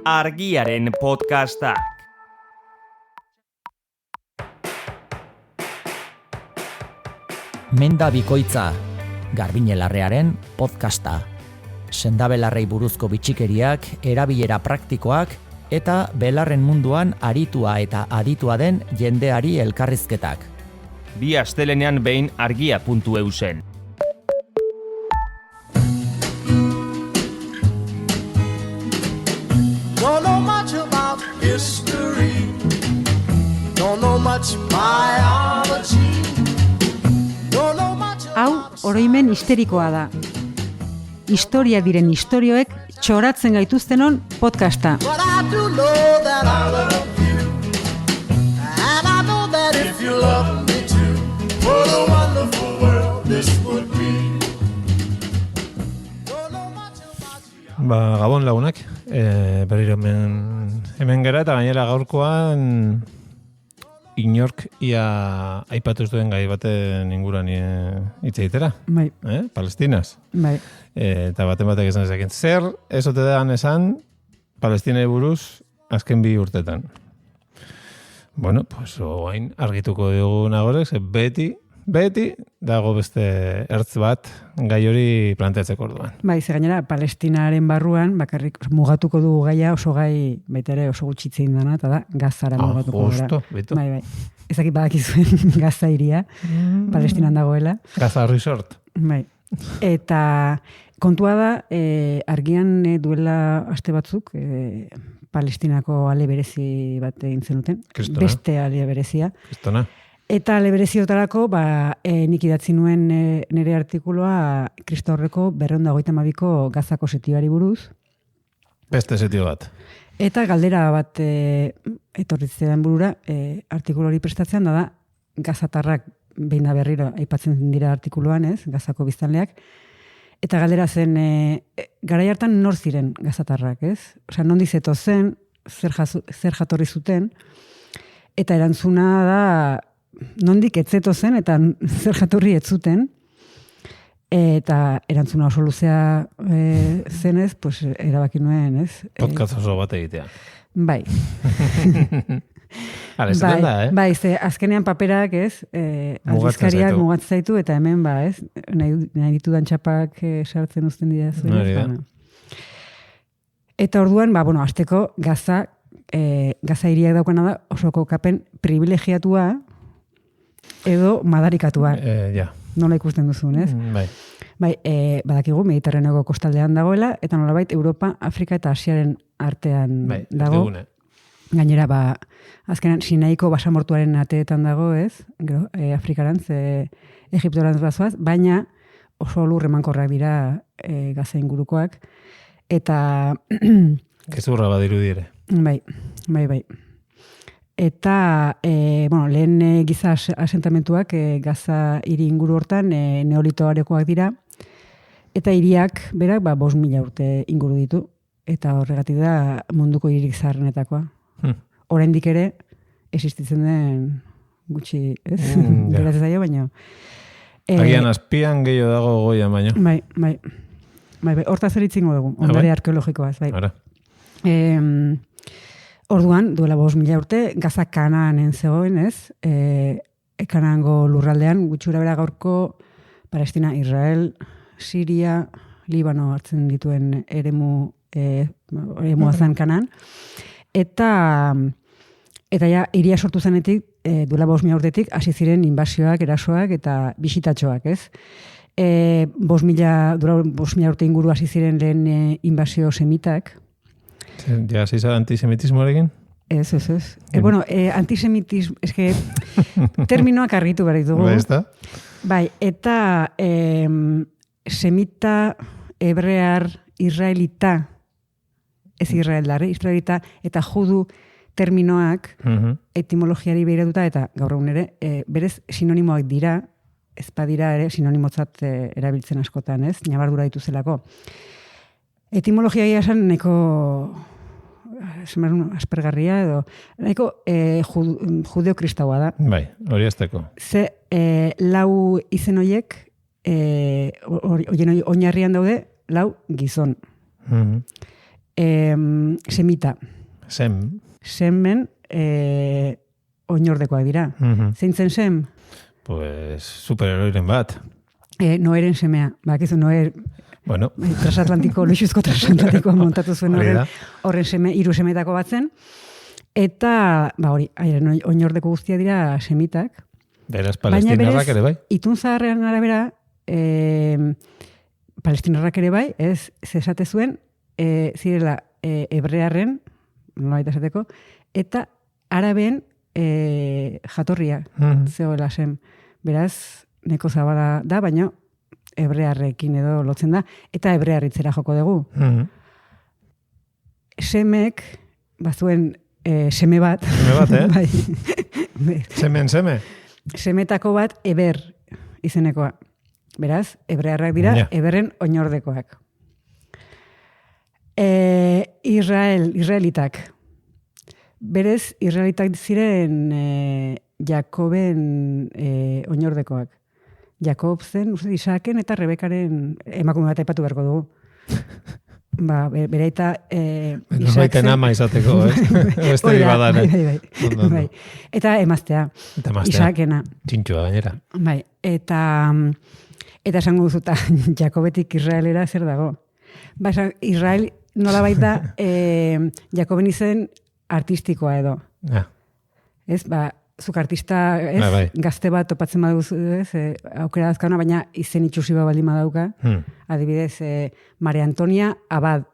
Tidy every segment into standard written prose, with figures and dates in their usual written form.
Argiaren podcastak. Menda bikoitza, Garbiñelarrearen podcasta. Sendabelarrei buruzko bitxikeriak, erabilera praktikoak eta belarren munduan aritua eta aditua den jendeari elkarrizketak. Bi astelenean behin argia.eu zen. Don't know much about history. Don't know much biology. Don't know much Hau, oroimen histerikoa da. Historia diren istorioek txoratzen gaituztenon podcasta. but I do know that I love you. And I know that if you love me too, what a wonderful world this would be. Don't know much about you. Gabon lagunak, berriro hemen gara eta gainera gaurkoan inork ia aipatu duen gai baten inguruan hitz egitera. Bai, Palestinaz. bai. Eta batek esan ezakin. Zer ez ote da esan Palestinei buruz azken 2 urtetan? Bueno, pues oain argituko dugun agorek, beti dago beste ertz bat gai hori planteatzeko orduan. Bai, ze gainera, Palestinaren barruan, bakarrik mugatuko dugu gaia, oso gai, baita ere oso gutxitzen dana, eta da, Gazara mugatuko gara. Justo, beto. Bai, bai. Ezakit badakizuen Gaza iria, Palestinan dagoela. Gaza Resort. Bai. Eta kontua da, argian duela aste batzuk, Palestinako ale berezi bat egin zenuten. Kristona. Beste ale berezia. Kristona. Eta ale bereziotarako, nik idatzi nuen nire artikuloa Kristo horreko 232ko Gazako setioari buruz. Beste setio bat. Eta galdera bat etorri zidan burura, artikulu hori prestatzean da Gazatarrak behin da berriro aipatzen dira artikuluan, ez, Gazako biztanleak. Eta galdera zen, garai hartan nor ziren Gazatarrak, ez? Osea, nondi zeto zen, zer jatorri zuten, eta erantzuna da, nondik etzeto zen, eta zer jatorri ez zuten, eta erantzuna oso luzea zenez, pues, erabaki nuen, ez? Podcast oso bat egitea. Bai. Bai, da, Bai, ze azkenean paperak, ez? Aldizkariak mugatzen zaitu, eta hemen, ez? Nahi ditudan txapak sartzen uzten dira zuen. Hori da. Eta orduan, azteko Gaza hiriak daukana da oso kokapen privilegiatua edo madarikatua. Ja. Nola ikusten duzun, ez? Bai. Bai, badakigu Mediterraneoko kostaldean dagoela, eta nolabait Europa, Afrika eta Asiaren artean dago. Erdigune. Gainera, azkenan Sinaiko basamortuaren ateetan dago, ez? Gero, Afrikarantz, Egiptorantz bazoaz, baina oso lur emankorrak dira Gaza ingurukoak. Eta... Gezurra badiru dire. Bai. Eta, lehen giza asentamentuak Gaza hiri inguru hortan neolitoarekoak dira, eta hiriak berak 5.000 urte inguru ditu, eta horregatik da munduko hiririk zaharrenetakoa. Oraindik ere existitzen den gutxi, ez? Geratzen zaio, baina... Agian azpian gehiago dago goian baino. Bai. Hortaz eritzingo dugu, ondare arkeologikoaz, bai. Ara. Orduan, duela 5.000 urte, Gaza Kanaanen zegoen, ez? Kanaango lurraldean, gutxura bera gaurko Palestina, Israel, Siria, Libano hartzen dituen eremua zen Kanaan. Eta ja, hiria sortu zenetik, duela 5.000 urtetik, hasi ziren inbasioak, erasoak eta bisitatxoak, ez? Duela 5.000 urte inguru hasi ziren lehen inbasio semitak. Ja, zizar antisemitismoarekin? Ez. Antisemitismo, eske, terminoak argitu behar ditugu. Bai, ez da? Bai, eta semita, hebrear, israelita, ez israelita eta judu terminoak etimologiari behiratuta eta gaur egun ere, berez sinonimoak dira, ez badira ere sinonimotzat erabiltzen askotan, ez? Nabardura dituzelako. Etimologia esan nahiko aspergarria edo nahiko judeo-kristaua da. Bai, hori azteko. Ze lau izen horiek oinarrian daude lau gizon. semita. Semen oinordekoak dira. Zein zen sem? Pues superheroiren bat. Noeren semea. Bakizu, Noer Bueno. Transatlantiko, luxuzko transatlantikoa montatu zuen horren seme, 3 semetako bat zen. Eta, hori, oinordeko guztia dira semitak. Beraz, palestinarrak ere bai? Itun zaharrean arabera, palestinarrak ere bai, ez zesate zuen, zirela hebrearren, nolabait esateko, eta arabeen jatorria zegoela zen. Beraz, neko zabala da, baina hebrearrekin edo lotzen da, eta hebrearritzera joko dugu. Semek, bazuen seme bat. Seme bat, Bai. Seme. Semetako bat eber izenekoa. Beraz, hebrearrak dira, eberren oinordekoak. Israelitak. Berez, Israelitak ziren Jakoben oinordekoak. Jakob zen, uste, Isaken eta Rebekaren emakume bat aipatu beharko dugu. Bere eta Isak zen... ama izateko, beste bibadane. Bai. Eta emaztea. Isakena. Txintxua gainera. Bai. Eta esango duzuta, Jakobetik Israelera zer dago. Israel nola baita Jakoben izen artistikoa edo. Ez, zuk artista, ez, gazte bat topatzen baduzu, aukera dazkauna, baina izen itxusi bat baldin badauka. Adibidez, Maria Antonia Abad.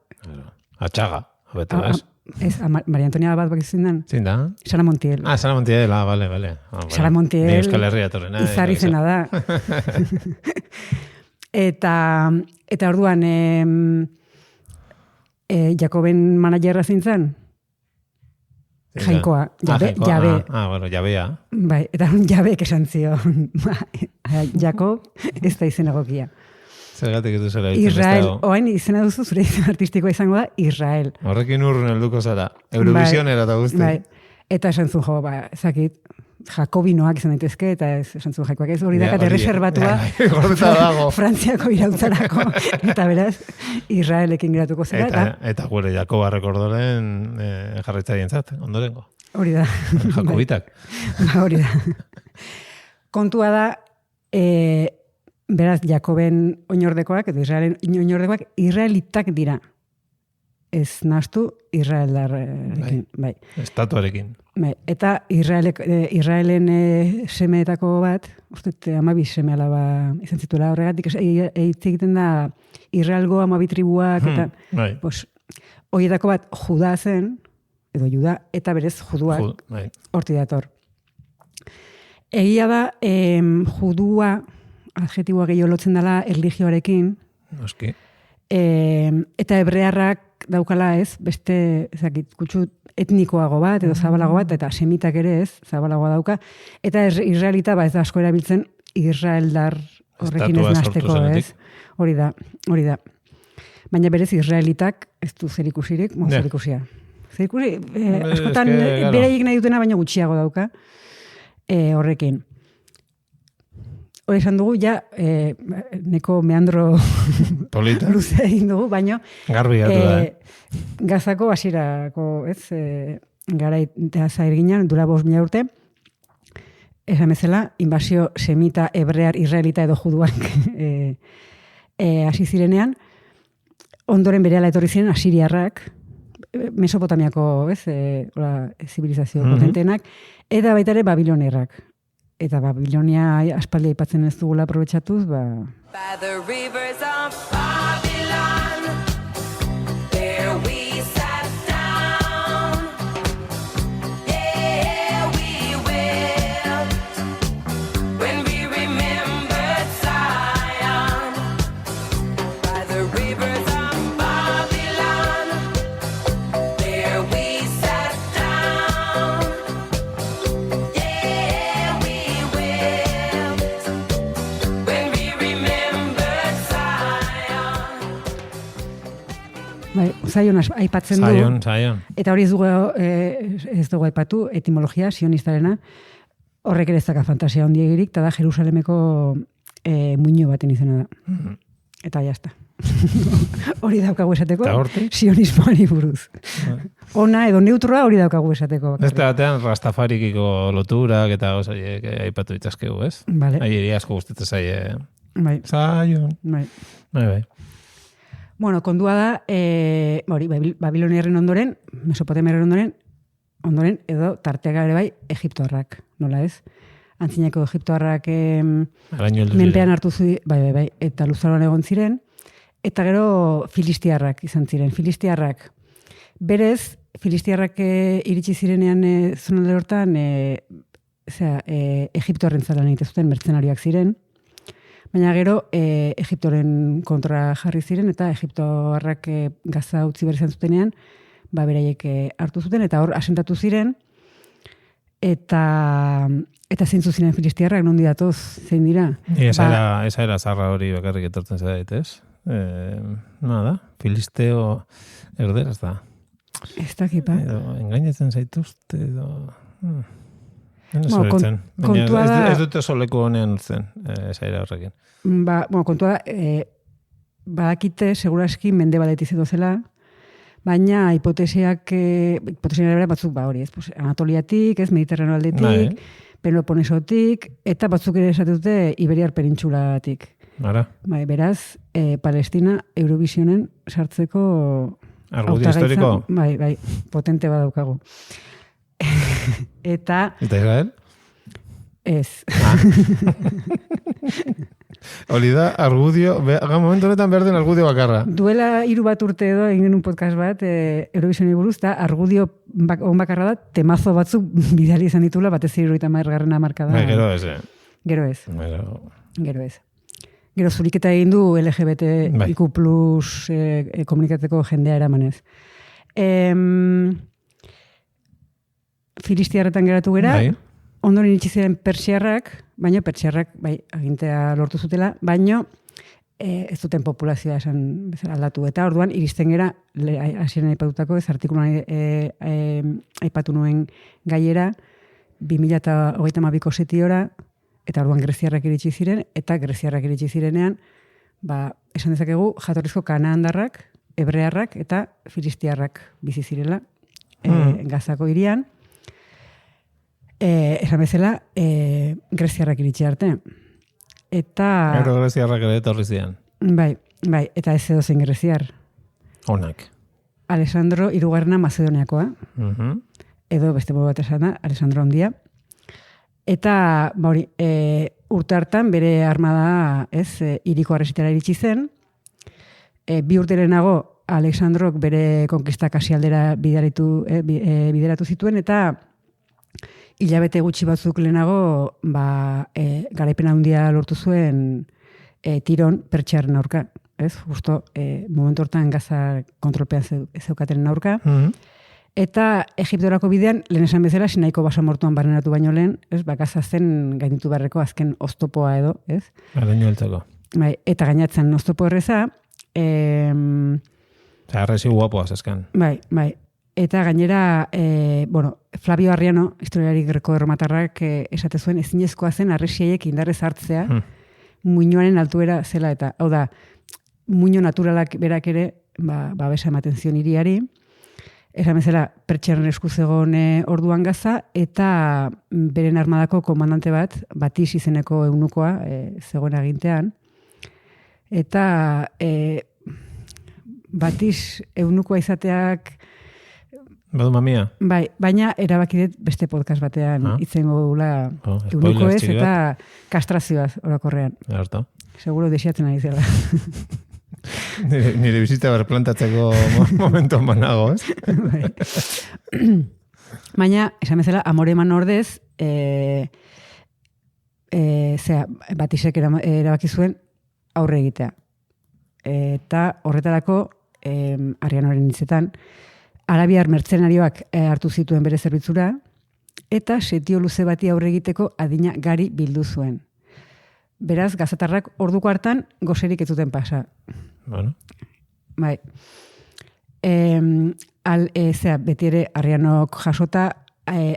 Atxaga, abetu, ez? Ez, Maria Antonia Abad bak izin den? Zin da? Sara Montiel. Sara Montiel, vale. Sara Montiel, ni Euskal Herria torrena. Izar izena da. Eta orduan, Jakoben managerra zintzen? Jainkoa, jabe. Jabea. Bai, eta jabeek esan zion. Jakob, ez da izen egokia. Zergatik ez duzera ditzen. Israel, oain izena duzu, zure izan artistikoa izango da, Israel. Horrekin urrun helduko zara. Eurovisionera eta guzti. Bai, eta esan zuen ezakit, Jakobinoak izan daitezke, eta esan zuen Jakoak ez hori dakat erreserbatua Frantziako irautzarako, eta beraz, Israelekin geratuko zera. Eta gure Jakoba rekordoren jarritzaien zat, ondorengo. Hori da. Jakobitak. Hori da. Kontua da, beraz, Jakoben oinordekoak, edo Israelen oinordekoak, Israelitak dira. Ez nahastu Israeldarrekin. Bai. Estatuarekin. Bai. Eta Israelen semeetako bat, uste 12 seme alaba izan zituela horregatik, hitz egiten da Israelgo 12 tribuak, eta horietako bat Juda zen, edo Juda, eta berez juduak horti dator. Egia da, judua, adjetiboa gehiago lotzen dela erlijioarekin, Noski. Eta hebrearrak daukala ez, beste kutsu etnikoago bat, edo zabalago bat, eta semitak ere ez, zabalagoa dauka, eta israelita ez da asko erabiltzen Israeldar horrekin ez nasteko, ez? Hori da. Baina berez israelitak ez du zerikusirik, zerikusia. Zerikusi, askotan bereik nahi dutena, baina gutxiago dauka horrekin. Hori esan dugu, neko meandro luze egin dugu, baina garbi hartu da, Gazako hasierako, ez, garaitea zairginan, dura 5.000 urte, esan bezala, invasio semita, hebrear, israelita edo juduak hasi zirenean, ondoren berehala etorri ziren asiriarrak, Mesopotamiako, ez, zibilizazio potentenak, eta baita ere Babilonerrak. Eta Babilonia aspaldi aipatzen ez dugula aprobetxatuz, By the rivers of Babylon, there we sat down. Yeah, we wept when we remembered Zion. By the rivers of Babylon, there we sat down. Yeah, we wept when we remembered Zion. Zion aipatzen du. Zion. Eta hori ez dugu aipatu, etimologia, sionistarena, horrek ere ez daka fantasia ondiegirik, eta da Jerusalemeko muino baten izena da. Eta jazta. Hori daukagu esateko, Eta hortik? sionismoari buruz. Ona edo neutroa hori daukagu esateko. bakarrik. Beste batean Rastafarikiko loturak eta gozaiek aipatu ditzazkegu, ez? Vale. Aieri asko gustatzen zaie. Bai, Zaion. bai. Bai. Bueno, kondua da, hori, Babiloniarren ondoren, Mesopotamiaren ondoren, edo tarteka ere bai, Egiptoarrak, nola ez? Antzinako Egiptoarrak Araño heldu menpean hartu zu, bai, eta luzaroan egon ziren, eta gero Filistiarrak izan ziren. Filistiarrak, berez, Filistiarrak iritsi zirenean zonalde hortan, Egiptoarren zalan egite zuten, mertzenariak ziren, baina gero Egiptoren kontra jarri ziren, eta Egiptoarrak Gaza utzi behar izan zutenean, beraiek hartu zuten, eta hor asentatu ziren, eta zeintzu ziren Filistiarrak, nondi datoz, zein dira? Esa era zarra hori bakarrik etortzen zait, ez? Nada, Filisteo erderaz da. Ez dakipa. Edo, engainatzen zaituzte, edo... kontua da- Ez dute soleko honean zen, esaira horrekin. Kontua da, badakite, seguraski mende baletiz edo zela, baina hipotesiak batzuk hori, ez, pues, Anatoliatik, ez, Mediterraneo aldetik, Bai. Peloponesotik, eta batzuk ere esate dute Iberiar penintxulatik. Ara, Bai, beraz, Palestina Eurovisionen sartzeko argudio hautagaitza- historiko. Bai, potente badaukagu. Eta Eta Israel? ez. Hori da, argudio, momentu honetan behar den argudio bakarra. Duela 3 bat urte edo egin genuen podcast bat Eurovisioni buruz, eta argudio on bakarra da, temazo batzuk bidali izan ditula, batez 70. hamarkada. Bai, gero ez, Gero ez. Gero... Gero ez. Gero zuriketa egin du LGBTIQ plus komunikatzeko jendea eramanez. Filistiarretan geratu gera, Bai. ondoren itxi ziren pertsiarrak, baina pertsiarrak bai, agintea lortu zutela, baino ez duten populazioa esan bezala aldatu. Eta orduan iristen gera, hasieran aipatutako, ez artikuluan aipatu nuen gaiera, 2022ko setiora, eta orduan greziarrak iritsi ziren, eta greziarrak iritsi zirenean, esan dezakegu, jatorrizko kanaandarrak, hebrearrak eta filistiarrak bizi zirela Gazako hirian. Esan bezala, greziarrak iritsi arte. Eta... Gero greziarrak ere etorri zian. Bai, eta ez edo zein greziar. Onak. Alessandro hirugarrena Mazedoniakoa, edo beste modu bat esan da, Alessandro Handia. Eta, hori, urte hartan bere armada, hiriko arresitara iritsi zen. 2 urte lehenago Alexandrok bere konkistak asialdera bideratu zituen, eta hilabete gutxi batzuk lehenago garaipena handia lortu zuen Tiron pertsiarren aurka. Ez? Justo momentu hortan Gaza kontrolpean zeukaten aurka. Eta Egiptorako bidean, lehen esan bezala, Sinaiko basamortuan barrenatu baino lehen, ez, Gaza zen gainitu beharreko azken oztopoa edo, ez? Araño heltzeko. Bai, eta gainatzen oztopo erreza, Arresi guapoa zeskan. bai. Eta gainera, Flavio Arriano, historiari greko-erromatarrak esate zuen, ezinezkoa zen arresiaiek indarrez hartzea, muinoaren altuera zela, eta, hau da, muino naturalak berak ere, babesa ematen zion hiriari, esan bezala, pertsiarren esku zegoen orduan Gaza, eta beren armadako komandante bat, Batiz izeneko eunukoa, zegoen agintean, eta Batiz eunukoa izateak, Badu mamia? bai, baina erabaki dut beste podcast batean itzengo dugula eunuko spoilers ez txiki eta kastrazioaz orokorrean. Harto. Seguro desiatzen ari zela. Nire bizita berplantatzeko momentuan banago, ez? Bai. Baina, esan bezala, amore eman ordez, Batizek erabaki zuen aurre egitea. Eta horretarako, Arrianoren hitzetan, arabiar mertzenarioak hartu zituen bere zerbitzura, eta setio luze bati aurre egiteko adina gari bildu zuen. Beraz, gazatarrak orduko hartan goserik ez zuten pasa. Bueno. Bai. Beti ere Arrianok jasota,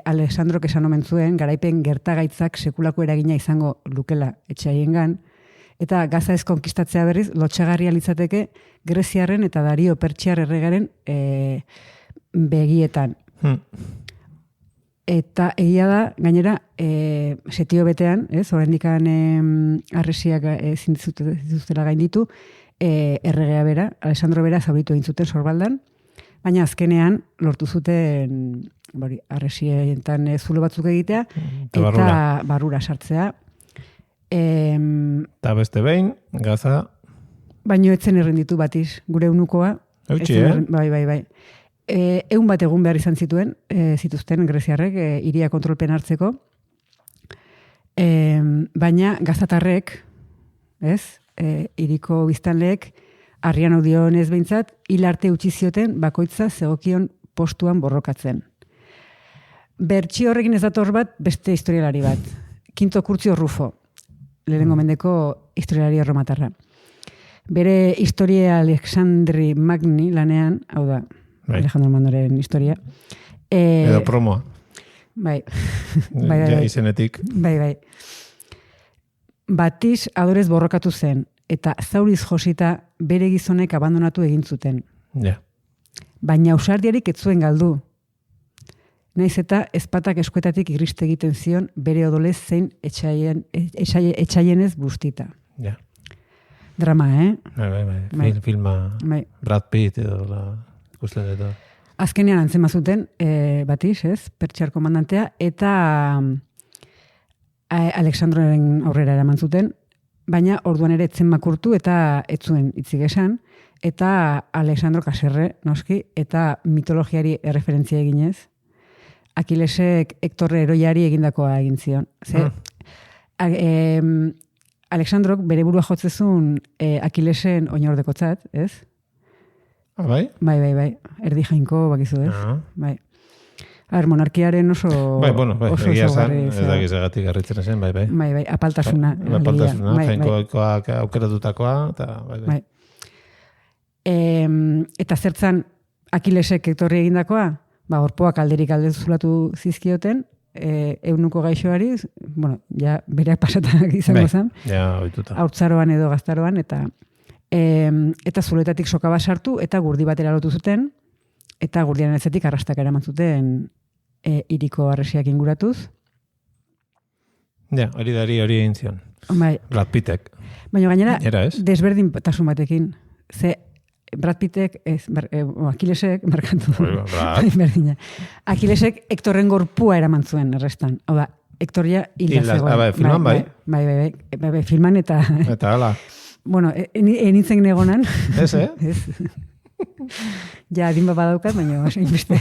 Alessandrok esan omen zuen, garaipen gertagaitzak sekulako eragina izango lukela etxaiengan, Eta Gaza ez konkistatzea berriz, lotxagarria litzateke Greziarren eta Dario Pertsiar erregaren begietan. Eta egia da, gainera, setio betean, oraindikan harresiak ezin dituztela gainditu, erregea bera, Alessandro bera zauritu egin zuten Sorbaldan, baina azkenean lortu zuten harresietan zulo batzuk egitea, eta barrura sartzea. Eta beste behin, Gaza... Baino etzen errenditu Batiz, gure eunukoa. Eutxi, Bai. 100 bat egun behar izan zituzten greziarrek hiria kontrolpen hartzeko. Baina gazatarrek, hiriko biztanleek, harrian audionez behintzat, hil arte utzi zioten bakoitza zegokion postuan borrokatzen. Bertsio horrekin ez dator bat beste historialari bat. Quinto Curcio Rufo, lehenengo mendeko historialari erromatarra. Bere Historia Alexandri Magni lanean, hau da, Alejandro Mandoren historia. Edo promoa. Bai. Ja izenetik. Bai. Batiz adorez borrokatu zen, eta zauriz josita bere gizonek abandonatu egin zuten. Ja. Baina ausardiarik ez zuen galdu. Naiz eta ezpatak eskuetatik irriste egiten zion bere odolez zein etxaienez bustita. Ja. Drama, Bai. Filma Brad Pitt edo ikusten dut. Azkenean antzema zuten, Batiz, Pertsiar komandantea, eta Alexandroren aurrera eraman zuten, baina orduan ere etzen makurtu eta etzuen hitzik esan, eta Alexandro Kaserre, noski, eta mitologiari erreferentzia eginez, Akilesek Hektor heroiari egindakoa egin zion. Alexandrok bere burua jotzezun Akilesen oinordekotzat, ez? Bai? Bai. Erdi jainko bakizu, ez? Bai. Monarkiaren oso... Bai, oso egia zan, ezaugarri, ez dakiz egatik garritzen zen, bai. Bai, apaltasuna. Apaltasuna, Bai. jainkoak aukeratutakoa, eta bai. Eta zertzan Akilesek Hektorri egindakoa? Horpoak alderik alde zulatu zizkioten, eunuko gaixoari, bereak pasatak izango zen. Ja, ohituta. Haurtzaroan edo gaztaroan, eta zuletatik sokaba sartu, eta gurdi batera lotu zuten, eta gurdiaren etzetik arrastak eraman zuten hiriko harresiak inguratuz. Ja, hori egin zion. Bai. Brad Pittek. Baina gainera, desberdin tasun batekin. Ze Brad Pittek, Akilesek, markatu. Berdina. Akilesek Hektorren gorpua eraman zuen errestan. Hau da, Hektoria hilda zegoen. Filman bai? Bai, filman eta... Eta hala. Bueno, enintzen negonan. Ez, Ez. Ja, adin badaukat, baina inbeste.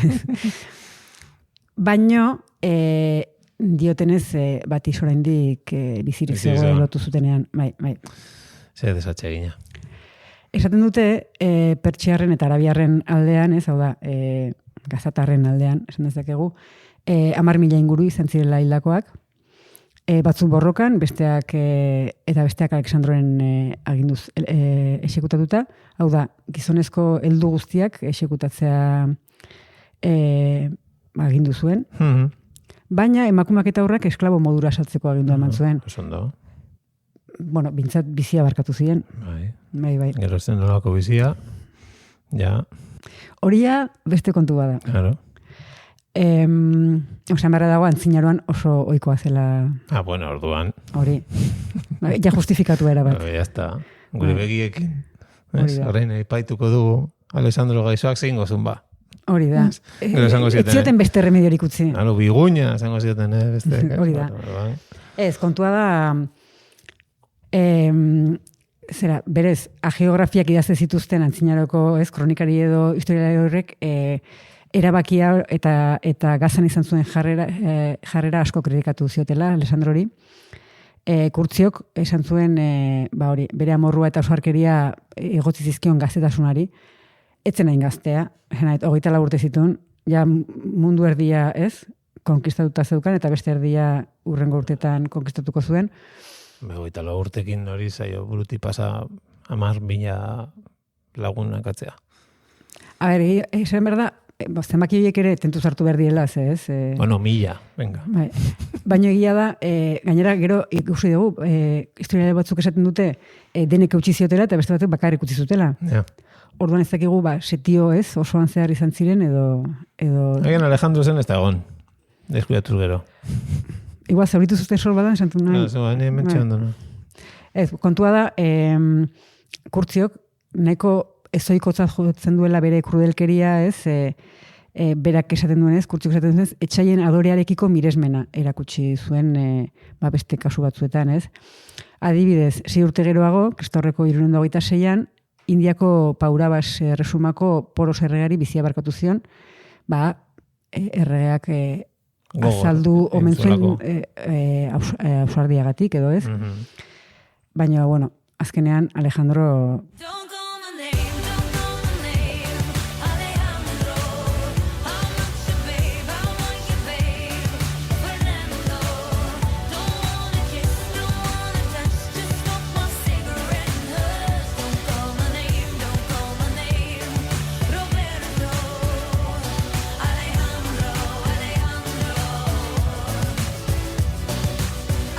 Baina, diotenez, Batiz oraindik bizirik zegoen lotu zutenean. Bai. Zer desatsegina. Esaten dute, Pertsiarren eta Arabiarren aldean, hau da, gazatarren aldean, esan dezakegu, 10.000 inguru izan zirela hildakoak, batzuk borrokan, besteak Alexandroren aginduz exekutatuta, hau da, gizonezko heldu guztiak exekutatzea agindu zuen, baina emakumeak eta aurrak esklabo modura saltzeko agindua eman zuen. Osondo. Bintzat bizia barkatu ziren. Bai. Gero zen nolako bizia, ja. Horia beste kontu bada. Claro. Berra dago antzinaroan oso ohikoa zela. Bueno, orduan. Hori. Ja justifikatu era bat. Ya está. Gure begiekin. Horrein epaituko dugu Alessandro gaixoak zein gozun ba. Hori da. Ez zioten beste remediorik utzi. Biguña, zango zioten, beste. Hori da. Ez, kontua da... berez, agiografiak idazte zituzten antzinaroko, kronikari edo historialari horrek, erabakia eta Gazan izan zuen jarrera asko kritikatu ziotela, Alessandrori. Kurtziok esan zuen, bere amorrua eta osarkeria egotzi zizkion gaztetasunari, etzen hain gaztea, 24 urte zituen, ja mundu erdia konkistatuta zeukan, eta beste erdia urrengo urtetan konkistatuko zuen. 24 urtekin hori zaio buruti pasa 10.000 lagunak atzea. Esan berda, zenbaki horiek ere tentuz hartu behar direla, ez? Bueno, 1000, venga. Bai. Baina egia da, gainera gero ikusi dugu, historiale batzuk esaten dute, denek eutxi ziotela eta beste batzuk bakarrik utzi zutela. Ja. Orduan ez dakigu, setio ez, osoan zehar izan ziren edo Hagen Alejandro zen ez da egon. Deskuidatuz gero. igual zauritu zuten sor badan, esantu nahi. Ni hementxe ondo, no? Ez, kontua da, Kurtziok nahiko ezoikotzat jotzen duela bere krudelkeria, ez, berak esaten duenez, Kurtziok esaten duenez, etxaien adorearekiko miresmena erakutsi zuen beste kasu batzuetan, ez. Adibidez, 6 urte geroago, Kristaurreko 326an, Indiako Paurabas resumako Poros erregari bizia barkatu zion, erregeak azaldu omen zuen ausardiagatik edo ez. Baina, bueno, azkenean Alejandro Don't call my name, don't call my name, Alejandro. I'm not your babe, I want your babe, Fernando. Don't wanna kiss, don't wanna touch, just smoke my cigarette and hush. Don't call my name, Roberto. Alejandro, Alejandro.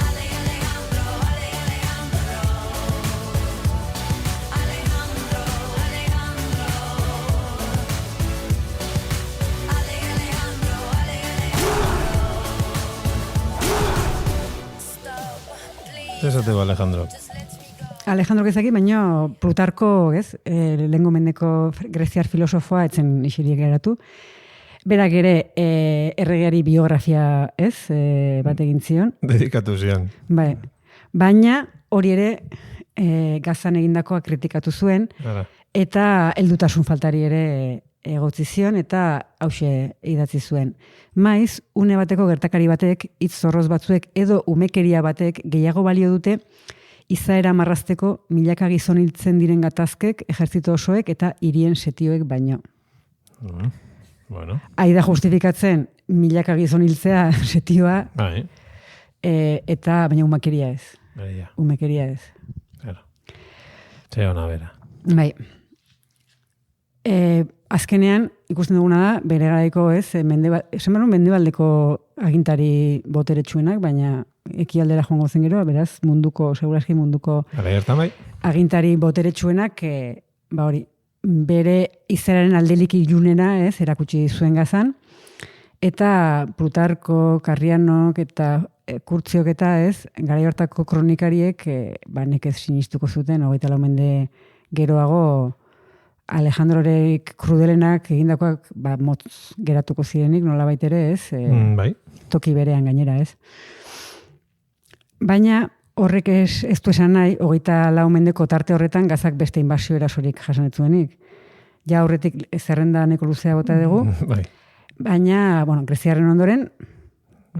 Alejandro, Alejandro. Esate ba, Alejandro. Alejandro gezaki, baina Plutarko, ez, lehengo mendeko greziar filosofoa etzen isirik geratu. Berak ere erregeari biografia, ez, bat egin zion. Dedikatu zion. Bai. Baina hori ere Gazan egindakoa kritikatu zuen, Ara. eta heldutasun faltari ere egotzi zion, eta hause idatzi zuen. Maiz, une bateko gertakari batek, hitz zorroz batzuek edo umekeria batek gehiago balio dute, izaera marrazteko milaka gizon hiltzen diren gatazkek, ejertzito osoek eta hirien setioek baino. Bueno. Aida justifikatzen milaka gizon hiltzea setioa, Bai. eta baina umekeria ez. Bai, ja. Umekeria ez. Claro. Txea ona bera. Bai. Azkenean, ikusten duguna da, bere garaiko ez, mendebaldeko agintari boteretsuenak, baina ekialdera joango zen gero, beraz, segurazki munduko Ara gertan bai. agintari boteretsuenak, hori, bere izararen aldelik ilunena, ez, erakutsi zuen Gazan, eta Plutarko, Karrianok eta Kurtziok eta ez, garai hartako kronikariek, nekez sinistuko zuten, 24 mende geroago, Alejandrorek krudelenak egindakoak motz geratuko zirenik, nola baitere ez, Bai. toki berean gainera ez. Baina horrek ez du esan nahi, 24 mendeko tarte horretan Gazak beste inbasio erasorik jasanetzuenik. Ja horretik zerrenda neko luzea bota dugu, Bai. baina, Greziarren ondoren,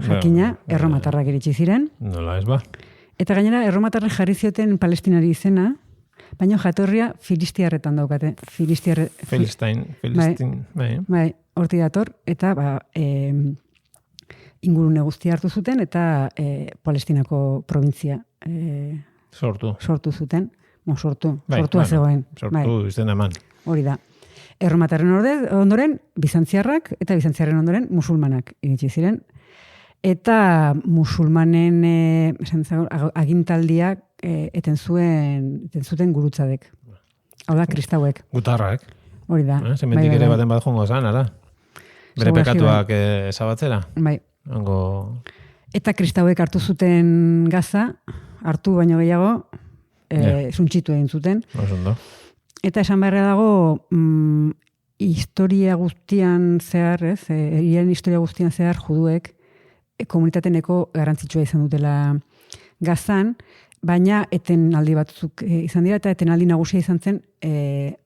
jakina, erromatarrak iritsi ziren, Nola ez ba. eta gainera erromatarrak jarri zioten Palestinari izena, baina jatorria filistiarretan daukate. Filistin. Bai, horti dator, eta ingurune guztia hartu zuten, eta Palestinako provintzia sortu zuten. Sortua zegoen. Sortu izten eman. Hori da. Erromatarren ondoren, bizantziarrak, eta bizantziarren ondoren, musulmanak iritsi ziren. Eta musulmanen agintaldiak eten zuten gurutzadek. Hau da, kristauek. Gutarrak. Hori da. Zementik ere baten bat jongo zan, ara? Bere pekatuak ezabatzera? Bai. Hango... Eta kristauek hartu zuten Gaza, hartu baino gehiago, zuntxitu egin zuten. Osondo. Eta esan beharra dago, historia guztian zehar, historia guztian zehar juduek komunitateneko garrantzitsua izan dutela Gazan, baina etenaldi batzuk izan dira, eta etenaldi nagusia izan zen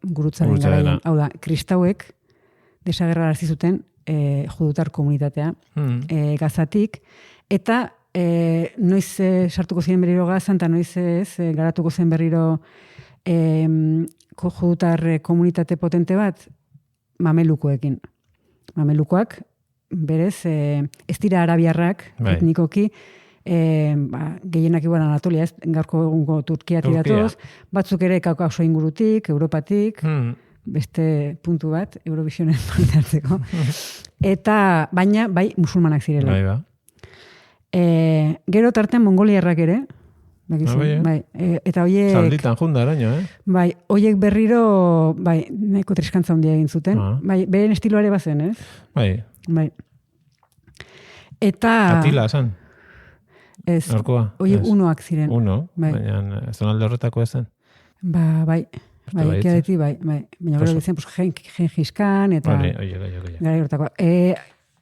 gurutzaren garaian. Hau da, kristauek desagerrarazi zuten judutar komunitatea Gazatik, eta noiz sartuko ziren berriro Gazan, eta noiz garatuko zen berriro judutar komunitate potente bat, mamelukoekin. Mamelukoak, berez, ez dira arabiarrak, etnikoki, gehienak igual Anatolia, ez, gaurko egungo Turkia tiratoz, batzuk ere Kaukaso ingurutik, Europatik, beste puntu bat, Eurovisionen parte hartzeko. Eta, baina, bai, musulmanak zirela. Bai, ba. Gero tartean mongoliarrak ere, bakizu, bai, bai, eta hoiek, Zalditan junda araño, bai, hoiek berriro, bai, nahiko triskantza handia egin zuten, bai, beren estiloare bazen, ez? Bai, Bai. Eta, Atila, esan, ez, orkoa. hoiek Ez. unoak ziren. Uno, Bai. baina zonalde horretako ezen. Ba, bai, baietz. Kiadeti, bai. Baina gero Oso. ditzen, pues, Gengis-Khan, eta Hori, oie. garai hortakoa.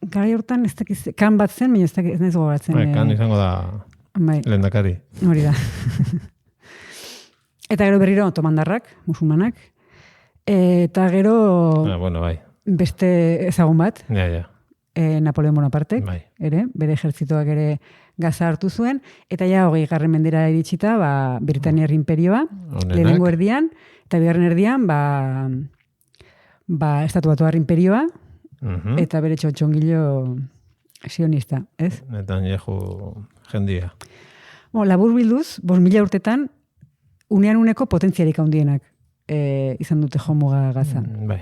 Garai hortan, ez dakiz, kan bat zen, baina ez dakiz, ez naiz gogoratzen. Bai, kan izango da Bai, lehendakari. hori da. Eta gero berriro otomandarrak, musulmanak. Eta gero Bueno, bai, beste ezagun bat, ja. Napoleon Bonapartek, Bai. ere, bere ejertzitoak ere Gaza hartu zuen, eta ja 20. mendera iritsita, ba, Britaniar imperioa, Honenak. lehenengo erdian, eta bigarren erdian, Estatu Batuar imperioa, Mhm. eta bere txotxongilo sionista, ez? Netanyahu jendia. Labur bilduz, 5.000 urtetan, unean uneko potentziarik handienak izan dute jomuga Gaza. Bai.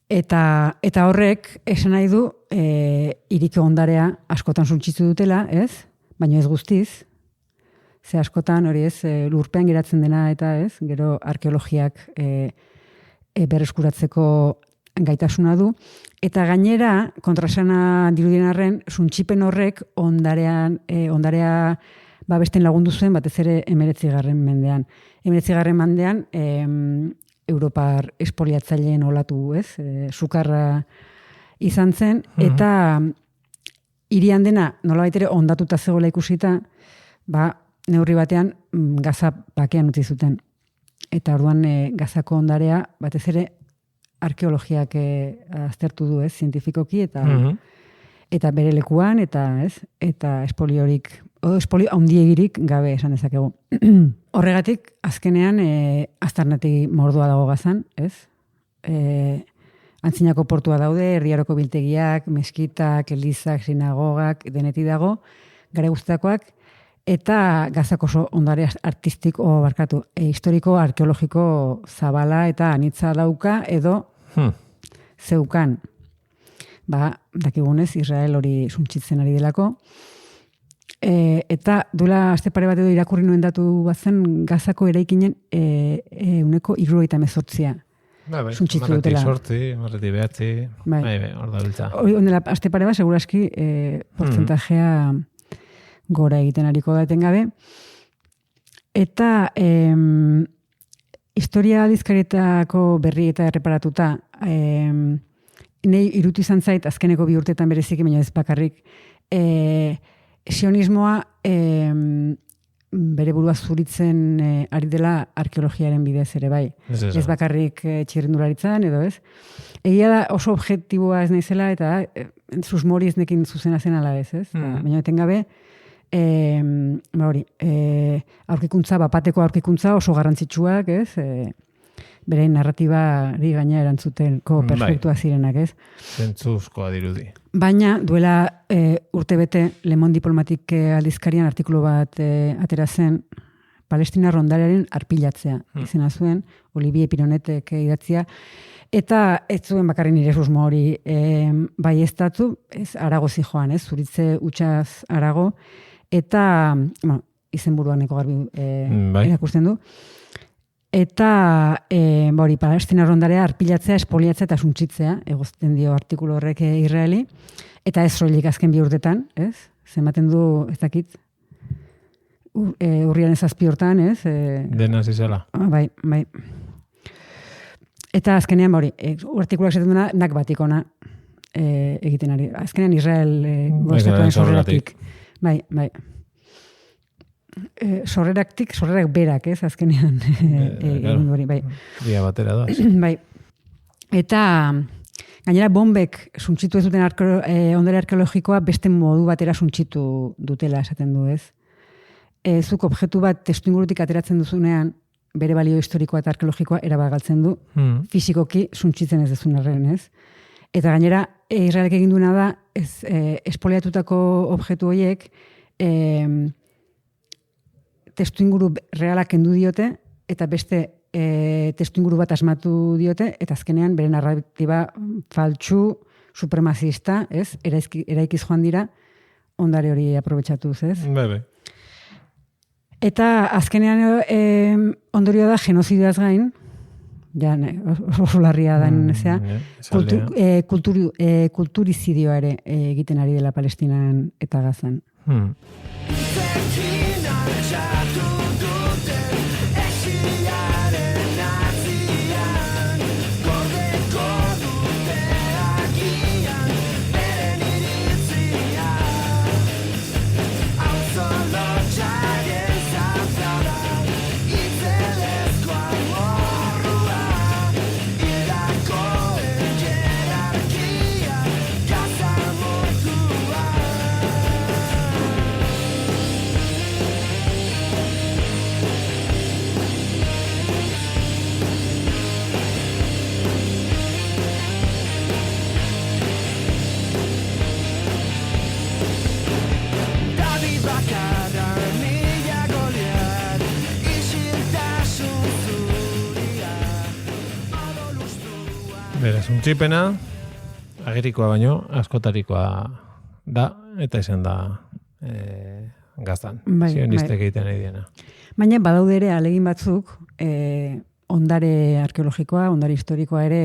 Eta horrek esan nahi du iriko ondarea askotan suntsitu dutela, ez? Baina ez guztiz. Ze askotan hori ez, lurpean geratzen dena eta ez, gero arkeologiak berreskuratzeko gaitasuna du. Eta gainera, kontrasana dirudien arren, suntsipen horrek ondarea babesten lagundu zuen, batez ere 19. mendean. 19. mendean, Europar espoliatzaileen olatu, ez? Sukarra izan zen, eta hirian dena nolabait ere ondatuta zegoela ikusita, neurri batean Gaza bakean utzi zuten. Eta orduan Gazako ondarea batez ere arkeologiak aztertu du, ez? Zientifikoki eta bere lekuan eta, ez? Eta espolio handiegirik gabe esan dezakegu. Horregatik, azkenean, aztarnati mordua dago Gazan, ez? Antzinako portua daude, erdiaroko biltegiak, meskitak, elizak, sinagogak, deneti dago, gara guztakoak, eta Gazako oso ondare artistiko, historiko, arkeologiko zabala eta anitza dauka, edo zeukan. Dakigunez, Israel hori suntsitzen ari delako, eta duela aste pare bat edo irakurri nuen datu bazen Gazako eraikinen uneko 78 suntsitu dutela. Marreti behatzi, hor da biltza. Ondela aste pare bat, seguraski portzentajea gora egiten ariko da etengabe. Eta historia dizkarietako berri eta erreparatuta, nei irutu izan zait azkeneko 2 urtetan bereziki, baina ez bakarrik, sionismoa bere burua zuritzen ari dela arkeologiaren bidez ere bai. Ez bakarrik txirrindularitzan edo ez. Egia da oso objektiboa ez naizela eta susmori ez nekin zuzena zen ala ez. Baina etengabe aurkikuntza, bapateko aurkikuntza oso garrantzitsuak, ez? Bere narratibari gaina erantzuteko perfektua zirenak, ez? Zentzuzkoa dirudi. Baina, duela urtebete Le Monde Diplomatique aldizkarian artikulu bat atera zen Palestina rondarearen arpilatzea. Izena zuen, Olivier Pironetek idatzia. Eta ez zuen bakarri nire susmo hori bai ez datu, ez arago zijoan, ez? Zuritze utxaz arago. Eta, izenburuan eko garbi erakusten du. Eta Palestina rondarea arpilatzea, espoliatzea eta suntsitzea, egozten dio artikulu horrek Israeli, eta ez soilik azken 2 urtetan, ez? Zenbaten du, ez dakit, urrian ez 7 hortan, ez? Dena zizela. Bai. Eta azkenean, artikuluak zaten duena, nak batikona egiten ari. Azkenean Israel goztatuan sorreratik. Bai. Sorrerak berak, ez, azkenean egin hori, bai. Dia batera da. Bai. Eta gainera bombek suntsitu ez duten ondare arkeologikoa beste modu batera suntsitu dutela esaten du, ez. Zuk objektu bat testuingurutik ateratzen duzunean, bere balio historikoa eta arkeologikoa erabagaltzen du, fisikoki suntsitzen ez dezun arren, ez. Eta gainera, Israelek egin duena da, espoliatutako objektu horiek, testuinguru realak kendu diote, eta beste testu inguru bat asmatu diote, eta azkenean bere narratiba faltsu, supremazista, ez? Eraikiz joan dira, ondare hori aprobetxatuz, ez? Bai. Eta azkenean ondorioa da genozidioaz gain, ja, oso larria da, kulturizidioa ere egiten ari dela Palestinan eta Gazan. Beraz, untxipena, agerikoa baino, askotarikoa da, eta izan da Gaztan. Bai, Zionistek egiten nahi diena. Baina badaude ere alegin batzuk, ondare arkeologikoa, ondare historikoa ere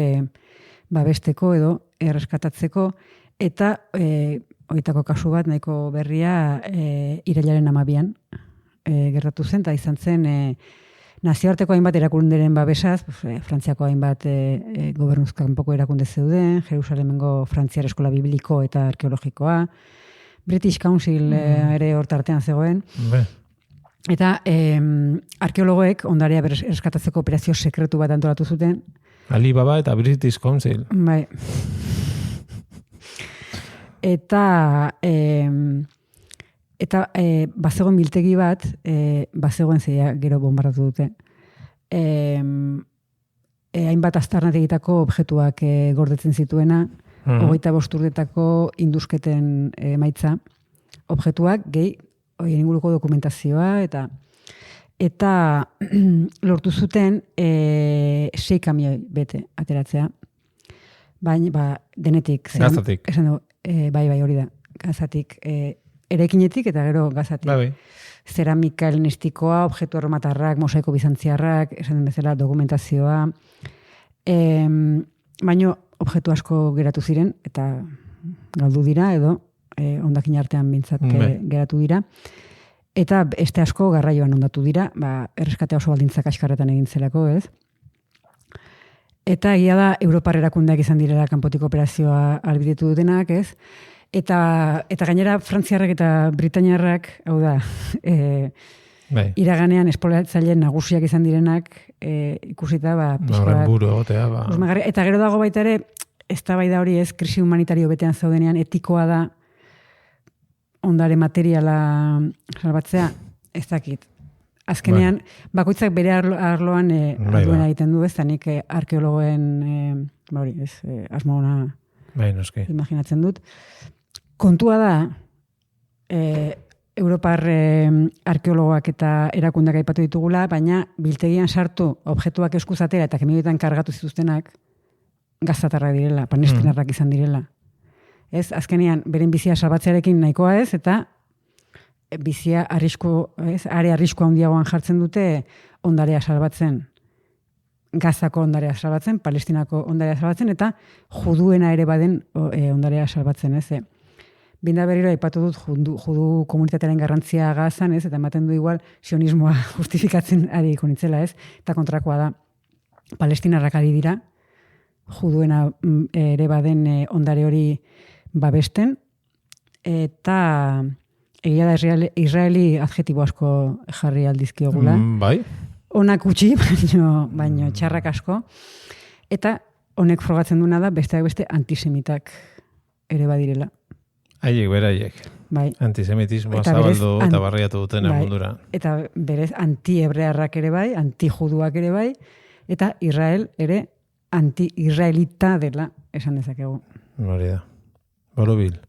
babesteko edo erreskatatzeko, eta horietako kasu bat nahiko berria irailaren 12an gertatu zen, eta izan zen nazioarteko hainbat erakunderen babesaz, Frantziako hainbat gobernuzkanpoko erakunde zeuden, Jerusalemengo Frantziar Eskola Bibliko eta Arkeologikoa, British Council ere hortartean zegoen. Eta arkeologoek ondarea erreskatatzeko operazio sekretu bat antolatu zuten. Alibaba eta British Council. Bai. Eta bazegoen biltegi bat, bazegoen zeia gero bombardatu dute. Hainbat aztarnategitako objektuak gordetzen zituena, 25 urtetako indusketen emaitza objektuak, gehi, horien inguruko dokumentazioa, eta lortu zuten 6 kamioi bete ateratzea. Baina, denetik. Gazatik. Esan du, bai, hori da. Gazatik, erekinetik eta gero Gazatik. Bai. Zeramika helenistikoa, objektu erromatarrak, mosaiko bizantziarrak, esan den bezala dokumentazioa. Baino, objektu asko geratu ziren, eta galdu dira, edo hondakin artean bintzat geratu dira. Eta beste asko garraioan ondatu dira, erreskatea oso baldintzak askarretan egin zelako, ez? Eta egia da, Europar erakundeak izan direla kanpotik operazioa albidetu dutenak, ez? Eta gainera Frantziarrak eta Britainiarrak, hau da, iraganean esploratzaileen nagusiak izan direnak, ikusita, buru egotea, eta gero dago baita ere, eztabaida hori ez, krisi humanitario betean zaudenean, etikoa da ondare materiala salbatzea, ez dakit. Azkenean, bakoitzak bere arloan arduena egiten du, ez da nik arkeologoen, asmo ona imaginatzen dut. Kontua da, Europar arkeologoak eta erakundak aipatu ditugula, baina biltegian sartu objektuak eskuzatera eta kemioetan kargatu zituztenak gazatarrak direla, palestinarrak izan direla. Ez, azkenean, beren bizia salbatzearekin nahikoa ez, eta bizia are arrisku handiagoan jartzen dute ondarea salbatzen. Gazako ondarea salbatzen, Palestinako ondarea salbatzen, eta juduena ere baden ondarea salbatzen, ez. Binda berriro aipatu dut judu komunitatearen garrantzia Gazan, ez, eta ematen du igual sionismoa justifikatzen ari ikonitzela, ez, eta kontrakoa da. Palestinarrak ari dira, juduena ere baden ondare hori babesten, eta egia da Israeli adjetibo asko jarri aldizkiogula. Bai. Onak utzi, baino txarrak asko. Eta honek frogatzen duena da, besteak beste antisemitak ere badirela. Haiek, beraiek. Bai. Antisemitismoa zabaldu eta barriatu duten mundura. Eta berez anti-hebrearrak ere bai, anti-juduak ere bai, eta Israel ere anti-israelita dela esan dezakegu. Hori da. Borobil.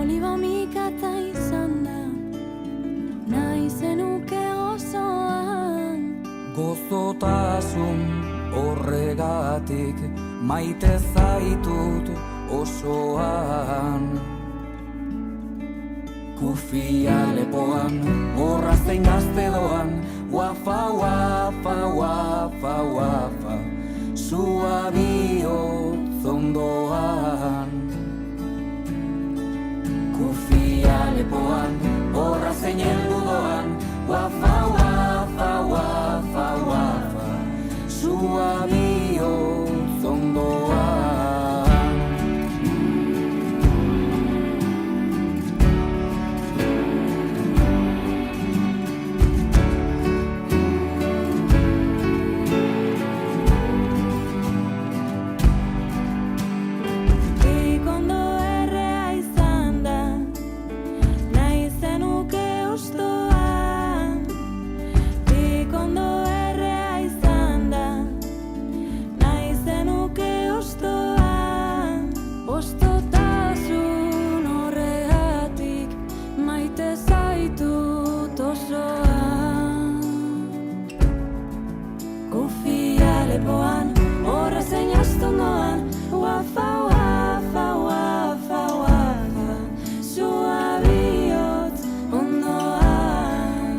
Oliba mikatza izan da, nahi zenuke osoan. Gozotasun horregatik maite zaitut osoan. Kufia lepoan, horra zein gazte doan, wafa, wafa, wafa, wafa, zua bihotz ondoan. Kufia lepoan, horra zein heldu doan, wafa, wafa, wafa, wafa, zua bihotz ondoan. Ikondo errea izan da, nahi zenuke ustoan. Ikondo errea izan da, nahi zenuke ustoan. Ostotasun horregatik maite zaitut osoan. Kufia lepoan, horra zein astondoan, wafa, wafa, wafa, wafa, zua bihotz ondoan.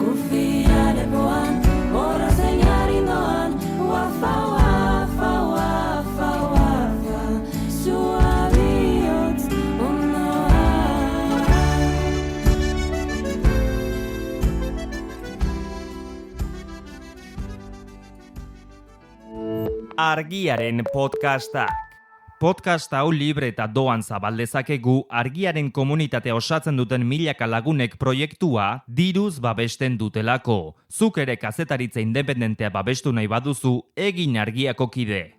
Kufia lepoan, horra zein arindoan, wafa, wafa, wafa, wafa, zua bihotz ondoan. Argiaren podcastak. Podcast hau libre eta doan zabaldezakegu argiaren komunitatea osatzen duten milaka lagunek proiektua diruz babesten dutelako. Zuk ere kazetaritza independentea babestu nahi baduzu, egin argiako kide.